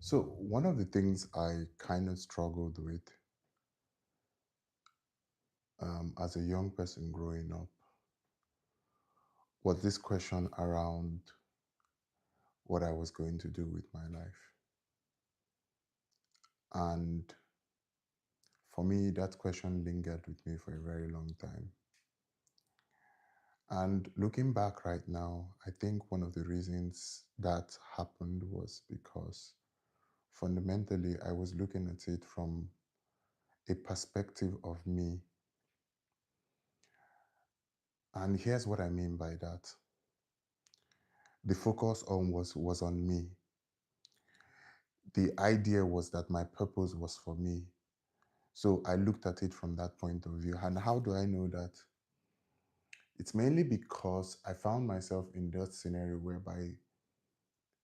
So, one of the things I kind of struggled with as a young person growing up was this question around what I was going to do with my life. And for me, that question lingered with me for a very long time. And looking back right now, I think one of the reasons that happened was because fundamentally I was looking at it from a perspective of me. And here's what I mean by that. The focus was on me. The idea was that my purpose was for me. So I looked at it from that point of view. And how do I know that? It's mainly because I found myself in that scenario whereby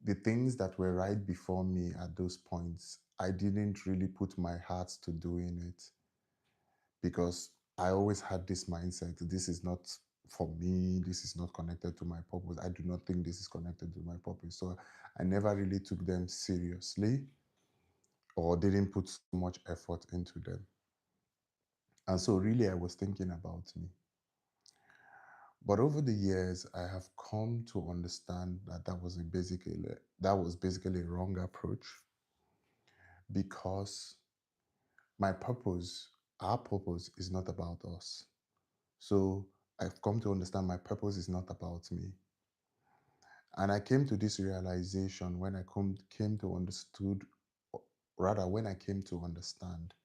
the things that were right before me at those points, I didn't really put my heart to doing it because I always had this mindset, this is not for me, this is not connected to my purpose. I do not think this is connected to my purpose. So I never really took them seriously or didn't put so much effort into them. And so really I was thinking about me. But over the years, I have come to understand that that was basically a wrong approach because my purpose, our purpose is not about us. So I've come to understand my purpose is not about me. And I came to this realization when I came to understood, rather when I came to understand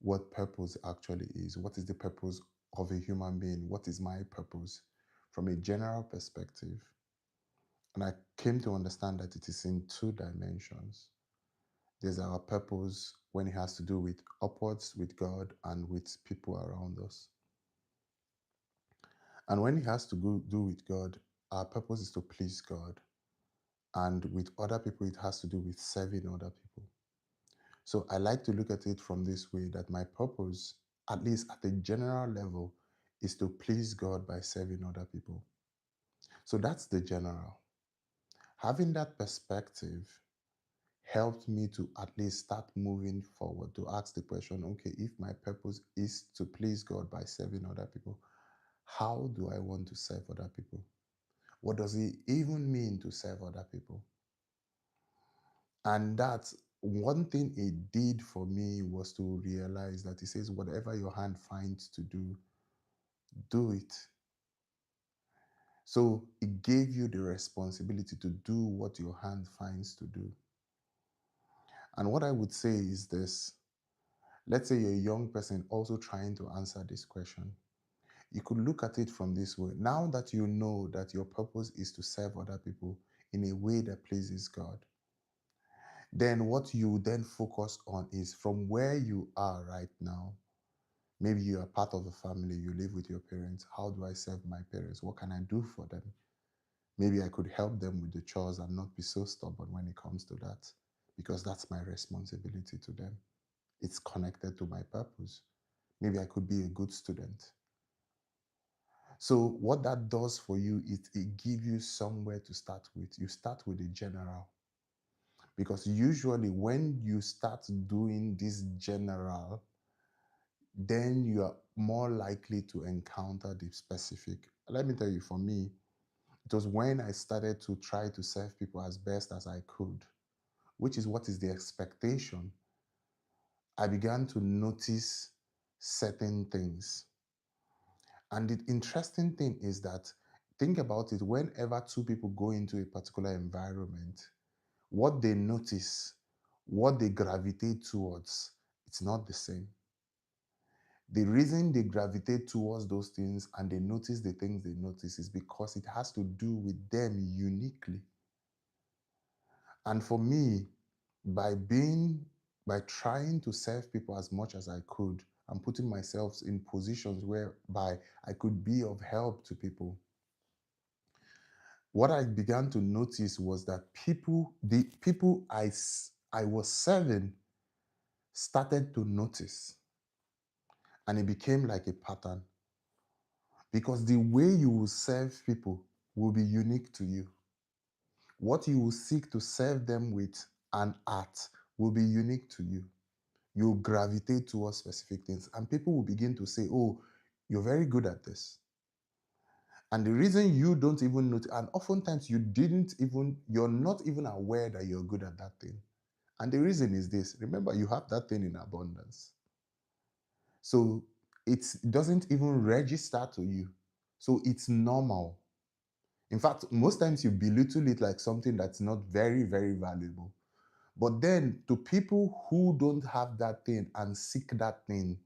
what purpose actually is. What is the purpose of a human being? What is my purpose from a general perspective? And I came to understand that it is in two dimensions. There's our purpose when it has to do with upwards, with God, and with people around us. And when it has to do with God, our purpose is to please God. And with other people, it has to do with serving other people. So I like to look at it from this way that my purpose, at least at a general level, is to please God by serving other people. So that's the general. Having that perspective helped me to at least start moving forward to ask the question, okay, if my purpose is to please God by serving other people, how do I want to serve other people? What does it even mean to serve other people? And that's one thing it did for me was to realize that it says, whatever your hand finds to do, do it. So it gave you the responsibility to do what your hand finds to do. And what I would say is this, let's say you're a young person also trying to answer this question. You could look at it from this way. Now that you know that your purpose is to serve other people in a way that pleases God, then what you then focus on is from where you are right now. Maybe you are part of a family, you live with your parents. How do I serve my parents? What can I do for them? Maybe I could help them with the chores and not be so stubborn when it comes to that, because that's my responsibility to them. It's connected to my purpose. Maybe I could be a good student. So what that does for you is it gives you somewhere to start with. You start with the general. Because usually when you start doing this general, then you are more likely to encounter the specific. Let me tell you, for me, it was when I started to try to serve people as best as I could, which is what is the expectation. I began to notice certain things. And the interesting thing is that, think about it, whenever two people go into a particular environment, what they notice, what they gravitate towards, it's not the same. The reason they gravitate towards those things and they notice the things they notice is because it has to do with them uniquely. And for me, by trying to serve people as much as I could and putting myself in positions whereby I could be of help to people, what I began to notice was that the people I was serving started to notice, and it became like a pattern because the way you will serve people will be unique to you. What you will seek to serve them with and art will be unique to you. You'll gravitate towards specific things, and people will begin to say, "Oh, you're very good at this." And the reason you don't even notice, and oftentimes you're not even aware that you're good at that thing. And the reason is this: remember, you have that thing in abundance. So it doesn't even register to you. So it's normal. In fact, most times you belittle it like something that's not very, very valuable. But then to people who don't have that thing and seek that thing,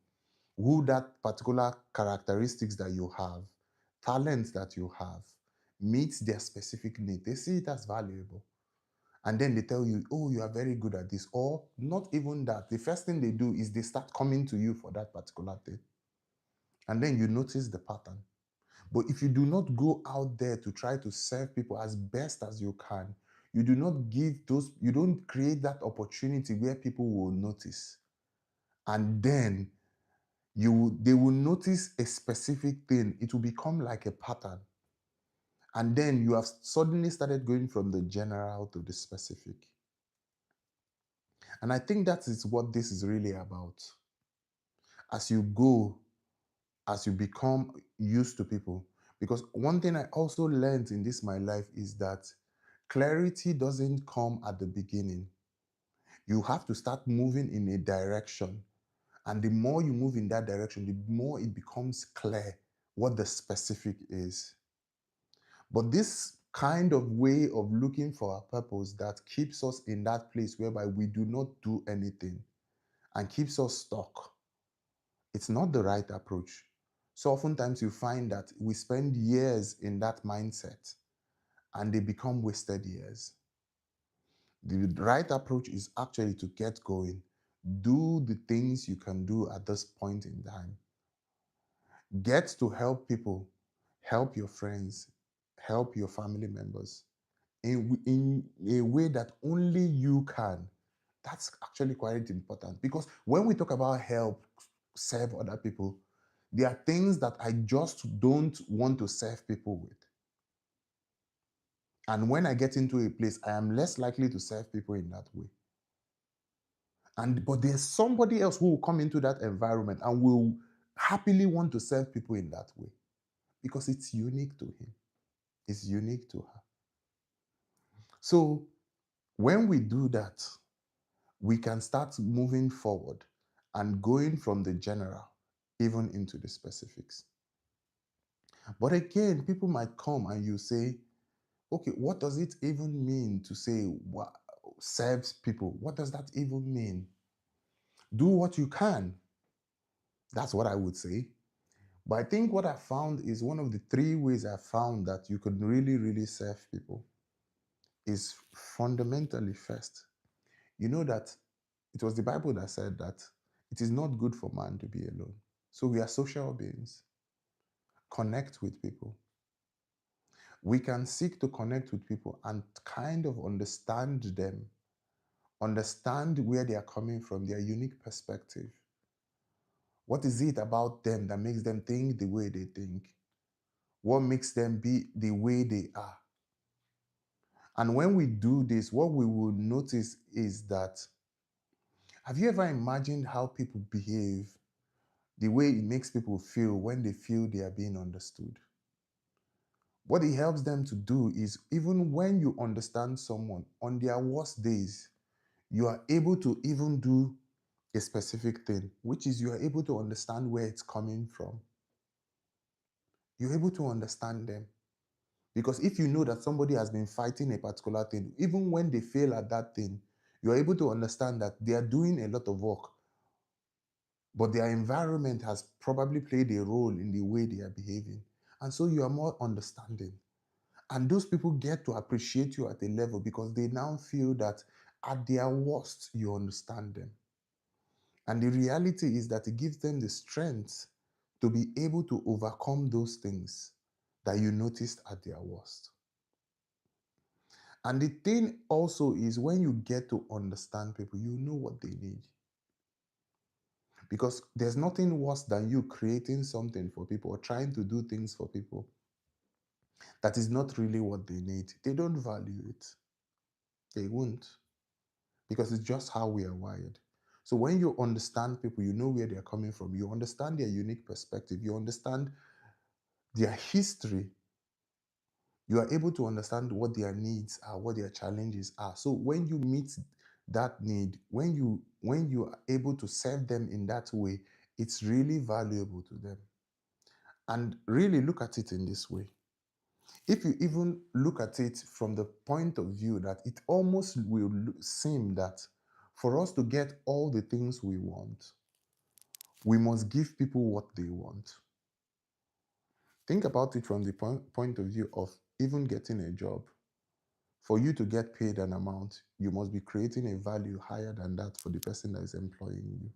who that particular characteristics that you have, talents that you have, meets their specific need, they see it as valuable. And then they tell you, oh, you are very good at this. Or not even that. The first thing they do is they start coming to you for that particular thing. And then you notice the pattern. But if you do not go out there to try to serve people as best as you can, you don't create that opportunity where people will notice. And then they will notice a specific thing. It will become like a pattern. And then you have suddenly started going from the general to the specific. And I think that is what this is really about. As you go, as you become used to people. Because one thing I also learned in this my life is that clarity doesn't come at the beginning. You have to start moving in a direction. And the more you move in that direction, the more it becomes clear what the specific is. But this kind of way of looking for a purpose that keeps us in that place whereby we do not do anything and keeps us stuck, it's not the right approach. So oftentimes you find that we spend years in that mindset and they become wasted years. The right approach is actually to get going. Do the things you can do at this point in time. Get to help people, help your friends, help your family members in a way that only you can. That's actually quite important because when we talk about help, serve other people, there are things that I just don't want to serve people with. And when I get into a place, I am less likely to serve people in that way. But there's somebody else who will come into that environment and will happily want to serve people in that way because it's unique to him. It's unique to her. So when we do that, we can start moving forward and going from the general even into the specifics. But again, people might come and you say, okay, what does it even mean to say serves people? What does that even mean? Do what you can. That's what I would say. But I think what I found is one of the three ways I found that you could really, really serve people is fundamentally first. You know that it was the Bible that said that it is not good for man to be alone. So we are social beings. Connect with people. We can seek to connect with people and kind of understand them, understand where they are coming from, their unique perspective. What is it about them that makes them think the way they think? What makes them be the way they are? And when we do this, what we will notice is that have you ever imagined how people behave, the way it makes people feel when they feel they are being understood? What it helps them to do is even when you understand someone on their worst days, you are able to even do a specific thing, which is you are able to understand where it's coming from. You're able to understand them. Because if you know that somebody has been fighting a particular thing, even when they fail at that thing, you're able to understand that they are doing a lot of work, but their environment has probably played a role in the way they are behaving. And so you are more understanding. And those people get to appreciate you at a level because they now feel that at their worst, you understand them. And the reality is that it gives them the strength to be able to overcome those things that you noticed at their worst. And the thing also is when you get to understand people, you know what they need. Because there's nothing worse than you creating something for people or trying to do things for people that is not really what they need. They don't value it. They won't. because it's just how we are wired. So when you understand people, you know where they're coming from, you understand their unique perspective, you understand their history, you are able to understand what their needs are, what their challenges are. So when you meet that need, when you are able to serve them in that way, it's really valuable to them. And really look at it in this way. If you even look at it from the point of view that it almost will seem that for us to get all the things we want, we must give people what they want. Think about it from the point of view of even getting a job. For you to get paid an amount, you must be creating a value higher than that for the person that is employing you.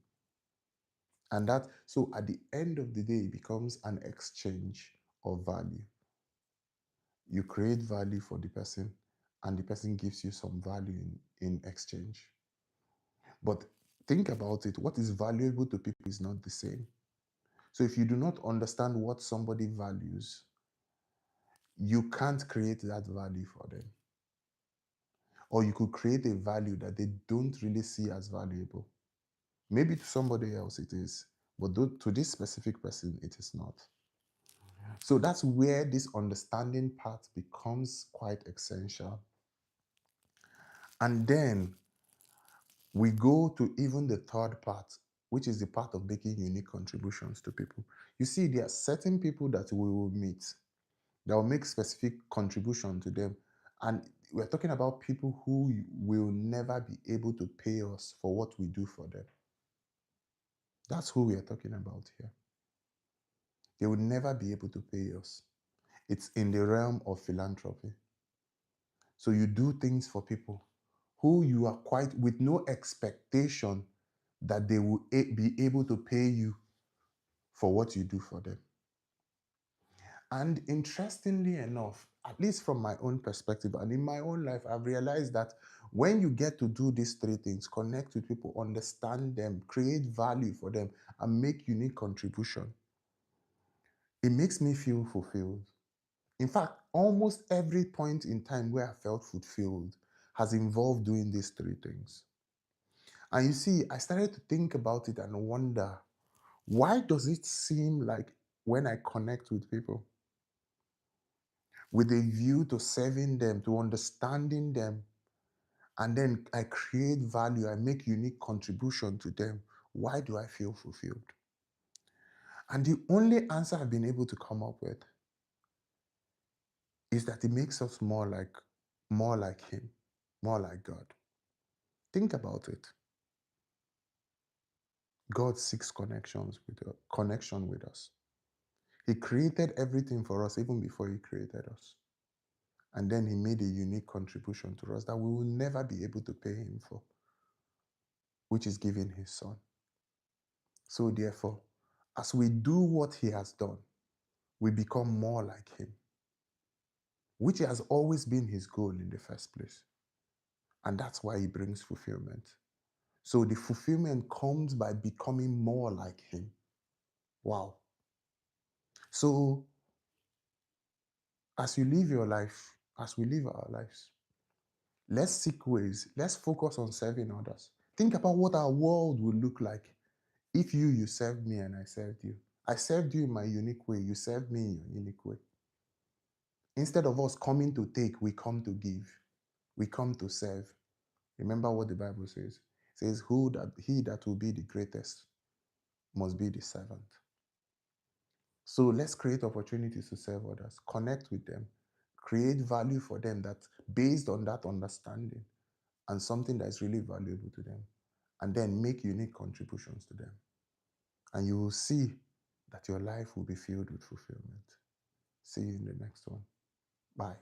And that, so at the end of the day, it becomes an exchange of value. You create value for the person, and the person gives you some value in exchange. But think about it, what is valuable to people is not the same. So if you do not understand what somebody values, you can't create that value for them. Or you could create a value that they don't really see as valuable. Maybe to somebody else it is, but to this specific person, it is not. So that's where this understanding part becomes quite essential. And then we go to even the third part, which is the part of making unique contributions to people. You see, there are certain people that we will meet that will make specific contribution to them. And we're talking about people who will never be able to pay us for what we do for them. That's who we are talking about here. They will never be able to pay us. It's in the realm of philanthropy. So you do things for people who you are quite with no expectation that they will be able to pay you for what you do for them. And interestingly enough, at least from my own perspective and in my own life, I've realized that when you get to do these three things, connect with people, understand them, create value for them, and make unique contribution, it makes me feel fulfilled. In fact, almost every point in time where I felt fulfilled has involved doing these three things. And you see, I started to think about it and wonder, why does it seem like when I connect with people with a view to serving them, to understanding them, and then I create value, I make unique contribution to them, why do I feel fulfilled? And the only answer I've been able to come up with is that it makes us more like him, more like God. Think about it. God seeks connection with us. He created everything for us even before he created us. And then he made a unique contribution to us that we will never be able to pay him for, which is giving his son. So therefore, as we do what he has done, we become more like him, which has always been his goal in the first place. And that's why he brings fulfillment. So the fulfillment comes by becoming more like him. Wow. So as you live your life, as we live our lives, let's seek ways, let's focus on serving others. Think about what our world would look like if you served me and I served you. I served you in my unique way, you served me in your unique way. Instead of us coming to take, we come to give. We come to serve. Remember what the Bible says. It says, he that will be the greatest must be the servant. So let's create opportunities to serve others, connect with them, create value for them that based on that understanding and something that is really valuable to them, and then make unique contributions to them. And you will see that your life will be filled with fulfillment. See you in the next one. Bye.